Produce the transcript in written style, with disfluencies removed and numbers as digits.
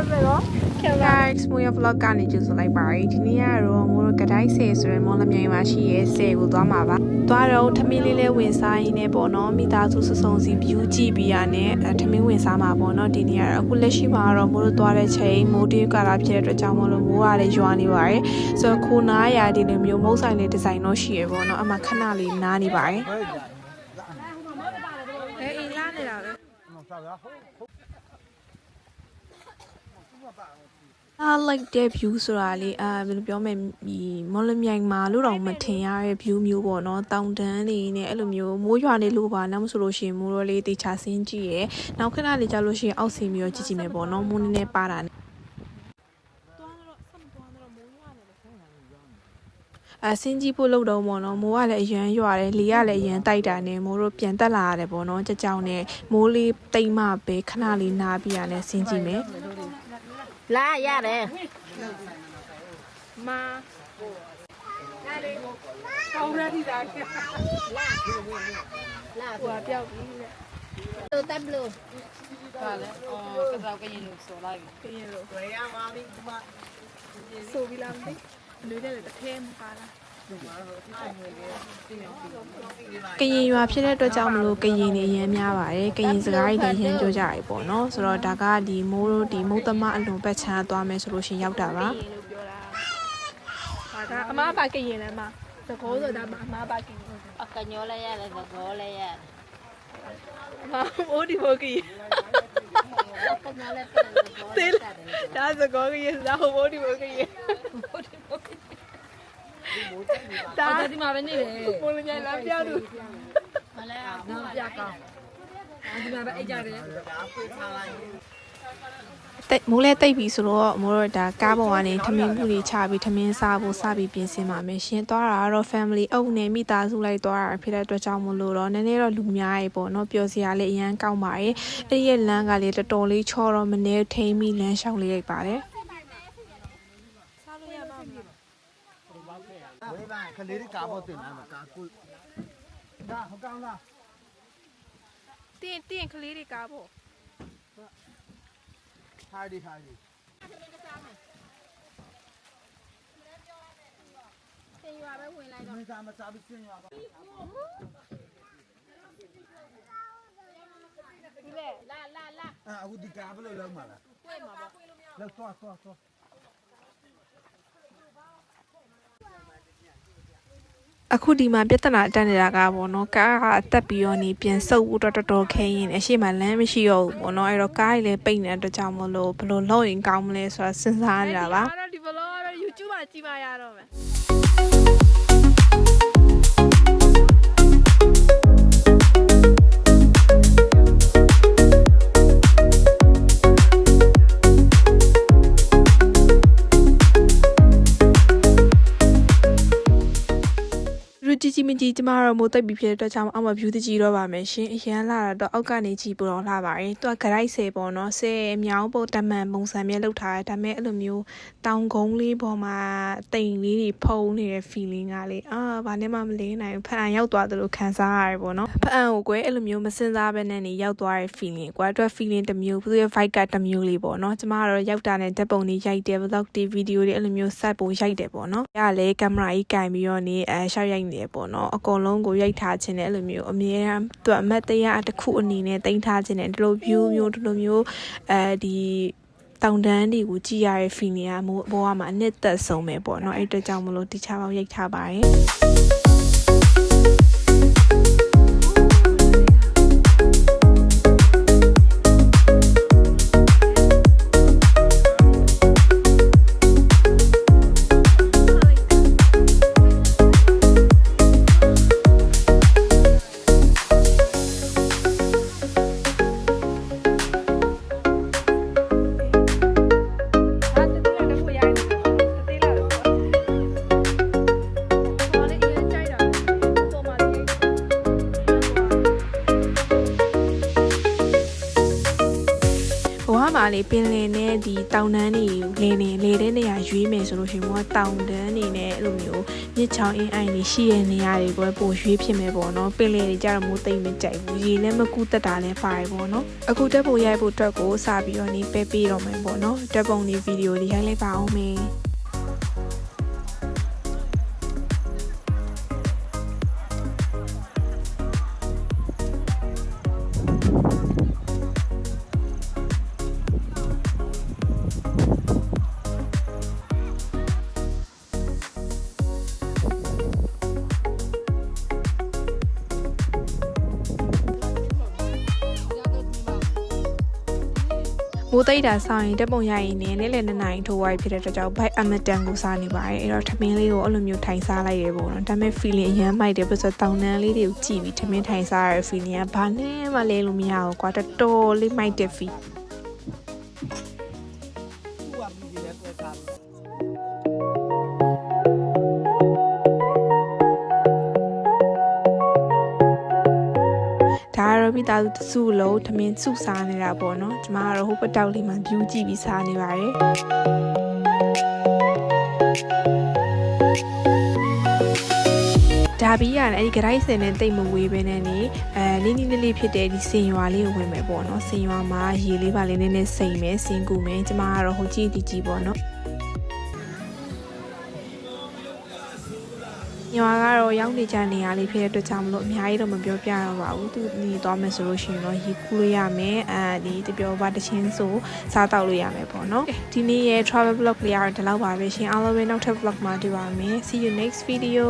Guys, မိုးရ vlog ကနေကြိုဆိုလိုက်ပါရယ်ဒီနေ့ကတော့မိုးတို့ကတိုင်းဆယ်ဆိုရယ်မော်လမြိုင်မှာရှိရဲဆယ်ကိုသွားမှာပါသွားတော့ထမင်းလေးလေးဝင်စားရင်းနဲ့ပေါ့နော်မိသားစုစုစုံစီ view ကြည့်ပြီးရနဲ့ထမင်းဝင်စားမှာပေါ့နော်ဒီနေ့ကတော့အခုလက်ရှိမှာတော့မိုးတို့သွားတဲ့ချိန်မိုးတေးကာလာဖြစ်တဲ့အတွက်ကြောင့်မို့လို့မိုးကလည်းရွာနေပါရယ်ဆိုတော့ခိုးနားရာဒီလိုမျိုးမုတ်ဆိုင်လေးဒီဇိုင်တော့ရှိရယ်ပေါ့နော်အမှခဏလေးနားနေပါရယ်အေးလာနေတာပဲlike the view ဆိုတာလေဘယ်လိုပြောမလဲမော်လမြိုင်မှာလို့တော့မထင်ရတဲ့ view မျိုးပေါ့နော်တောင်တန်းလေးနဲ့အဲ့လိုမျိုးမိုးရွာနေလို့ပါနောက်မဆိုလို့ရှိရင်မိုးရောလေးတေချာဆင်းကြည့်ရယ်နောက်ခဏလေးကြာလို့ရှိရင်အောက်ဆင်းပြီးတော့ကြည့်ကြည့်မယ်ပေါ့နော်မိုးနည်းနည်းပါတာနဲ့ဆင်းကြည့်ဖို့လုပ်တော့ပေါ့နော်မိုးကလည်းအရန်ရွာတယ်လေကလည်းအရန်တိုက်တာနဲ့မိုးတို့ပြန်တက်လာရတယ်ပေါ့နော်ကြကြောင်နဲ့မိုးလေးတိမ်မှပဲခဏလေးနားပြီးရနဲ့ဆင်းကြည့်မယ်လာရတယ်မာလာလေကောင်းရည်တာလာဟိုပြောက်ပြီလေလူတက်လူဟာလေကစားကရင်လို့ဆိုလိုက်ကရင်လို့ဝယ်ရပါပြီဒီမှာဆိုပြီးလားမသိလူတဲ့တစ်ခဲမပါလားကရင်ရွာဖြစ်တဲ့အတွက်ကြောင့်မလို့ကရင်နေရမ်းများပါတယ်ကရင်စကားတွေရမ်းပြောကြရပေါ့နော်ဆိုတော့ဒါကဒီမိုးတို့ဒီမုတ်သမအလွန်ပတ်ချမ်းသွားမယ်ဆိုလို့ရှင်ရောက်တာပါဒါကအမပါကရင်လည်းမသကောဆိုတာအမပါကရင်အကညောလည်းရတယ်သကောလည်းရတယ်မမိုးဒီမိုးကရင်ကညောလည်းတေးဒါသကောကရင်ဒါဟိုမိုးဒီမိုးကရင်ဒါဒီမှာပဲနေတယ်မိုးလည်းညလာပြောက်သူမလဲနော်ပြကောင်းဒီမှာပဲအိတ်ကြတယ်မိုးလဲတိတ်ပြီဆိုတော့မိုးတို့ဒါကားပေါ်ကနေထမင်းမှုတွေချပြီးထမင်းစားဖို့စပြီးပြင်ဆင်ပါမယ်ရှင်သွားတာကတော့ family အုပ်နဲ့မိသားစုလိုက်သွားတာဖြစ်တဲ့အတွက်ကြောင့်မလို့တော့နည်းနည်းတော့လူများရေပေါ့နော်ပျော်စရာလေးအရန်ကောင်းပါတယ်အဲ့ဒီရဲ့လမ်းကလေးတော်တော်လေးချောတော့မနေထိမ့်ပြီးလမ်းလျှောက်လေးရိုက်ပါတယ်ဝေးပါခလေးတွေကာဖို့တင်လာမှာကာကုဒါဟောကောင်းလားတင်းကလေးတွေကာဖို့ဟာဒီတင်ရွာပဲဝင်လိုက်တော့မင်းသားမစားပြီးတင်ရွာပါဒီလေလာအခုဒီကာဘယ်လိုလုပ်မှာလဲတွေ့မှာပေါ့လောက်သွားအခုဒီမှာပြဿနာတက်နေတာကပေါ့နော်ကားကအသက်ပြီးတော့နေပြန်ဆုပ်ဖို့တော်ခဲရင်အရှိမလမ်းမရှိတော့ဘူးပေါ့နော်အဲ့တော့ကားကြီးလည်းပိတ်နေတဲ့အတွက်ကြောင့်မလို့ဘယ်လိုလုပ်ရင်ကောင်းမလဲဆိုတာစဉ်းစားနေတာပါဒီ vlog ကတော့ YouTube မှာကြည့်ပါရတော့မယ်ကြီးမကြီးကျမတို့မိုးတိတ်ပြီးဖြစ်တဲ့အတွက်ကြောင့်အောက်မှာ view တကြီးတော့ပါမယ်ရှင်အရန်လာတော့အောက်ကနေကြည့်ပူတော့လှပါတယ်သူကဂရိုက်ဆယ်ပေါ့နော်ဆယ်မြောင်းပုံတမန်ပုံစံမျိုးလောက်ထားတယ်ဒါပေမဲ့အဲ့လိုမျိုးတောင်ကုန်းလေးပေါ်မှာတိမ်လေးတွေဖုံးနေတဲ့ feeling ကလေဘာနဲ့မှမလေးနိုင်ဘူးဖအံရောက်သွားတယ်လို့ခံစားရတယ်ပေါ့နော်ဖအံကိုကွယ်အဲ့လိုမျိုးမစင်စားဘဲနဲ့နေရောက်သွားတဲ့ feeling ကွာအတွက် feeling တစ်မျိုးသူရဲ့ vibe ကတစ်မျိုးလေးပေါ့နော်ကျမကတော့ရောက်တာနဲ့ဓာတ်ပုံတွေရိုက်တယ် vlog တွေ video တွေအဲ့လိုမျိုး set ပုံရိုက်တယ်ပေါ့နော်အဲ့ဒါလေကင်မရာကြီးကင်ပြီးတော့နေရှောက်ရိုက်နေတယ်ပေါ့နော်အကုန်လုံးကိုရိုက်ထားခြင်းနဲ့အဲ့လိုမျိုးအမြဲတမ်းသူအမတ်တရားတစ်ခုအနေနဲ့တင်ထားခြင်းနဲ့ဒီလို view မျိုးဒီလိုမျိုးဒီတောင်တန်းတွေကိုကြည့်ရတဲ့ feeling ကမိုးဘောကမှာအနှစ်သက်ဆုံးပဲပေါ့နော်အဲ့အတွက်ကြောင့်မလို့တခြားပေါင်းရိုက်ထားပါတယ် လေပင်လယ်နဲ့ဒီတောင်တန်းတွေလေတဲ့နေရာရွေးမယ်ဆိုလို့ရှိရင်တော့တောင်တန်းနေနဲ့အဲ့လိုမျိုးမြစ်ချောင်းအင်းအိုင်တွေရှိတဲ့နေရာတွေကိုပိုရွေးဖြစ်မယ်ပေါ့နော်ပင်လယ်တွေကြတော့မိုးသိမ့်မကြိုက်ဘူးရေလည်းမကူးတက်တာလည်းပါတယ်ပေါ့နော်အခုတက်ဖို့ရိုက်ဖို့အတွက်ကိုစပြီးတော့နေပဲပေးတော့မယ်ပေါ့နော်တက်ပုံတွေဗီဒီယိုတွေရိုက်လိုက်ပါအောင်မေးမိုးသိတာဆောင်ရင်တက်ပုံရရင်လည်းနေ့လည်2 နာရီထိုးဝိုင်းဖြစ်တဲ့အတွက်ကြောင့်ဘိုက်အမတန်ကိုစားနေပါတယ်အဲ့တော့ထမင်းလေးကိုအဲ့လိုမျိုးထိုင်စားလိုက်ရပေါ့နော်ဒါပေမဲ့ feeling အရမ်းမိုက်တယ်ပြဆိုတောင်တန်းလေးတွေကိုကြည့်ပြီးထမင်းထိုင်စားရတဲ့ feeling ကဘာနဲ့မှလဲလို့မရဘူးကွာတော်တော်လေးမိုက်တဲ့ feel ဒါကတော့မိသားစုတစုလုံးထမင်းစုစားနေတာပေါ့နော်ကျမကတော့ဟိုပတောက်လေးမှာ view ကြည့်ပြီးစားနေပါတယ်ဒါပြီးရတယ်အဲ့ဒီဂရိုက်စင်နဲ့တိတ်မဝေးပဲနဲ့နေနီးနီးလေးလေးဖြစ်တဲ့ဒီစင်ရွာလေးကိုဝင်မယ်ပေါ့နော်စင်ရွာမှာရေလေးပါလေးနည်းနည်းစိမ့်မယ်စင်ကူမယ်ကျမကတော့ဟိုကြည့်တီကြည့်ပေါ့နော်ညီမကတော့ရောက်နေကြနေရလေးဖြစ်တဲ့အတွက်ကြောင့်မလို့အများကြီးတော့မပြောပြတော့ပါဘူးသူနေသွားမယ်ဆိုလို့ရှိရင်တော့ရေကူးလို့ရမယ်ဒီတပြောပါတချင်းဆိုစားတောက်လို့ရမယ်ပေါ့နော်ဒီနေ့ရဲ့ travel vlog လေးကတော့ဒီလောက်ပါပဲရှင်အားလုံးပဲနောက်ထပ် vlog မှာတွေ့ပါမယ် see you next video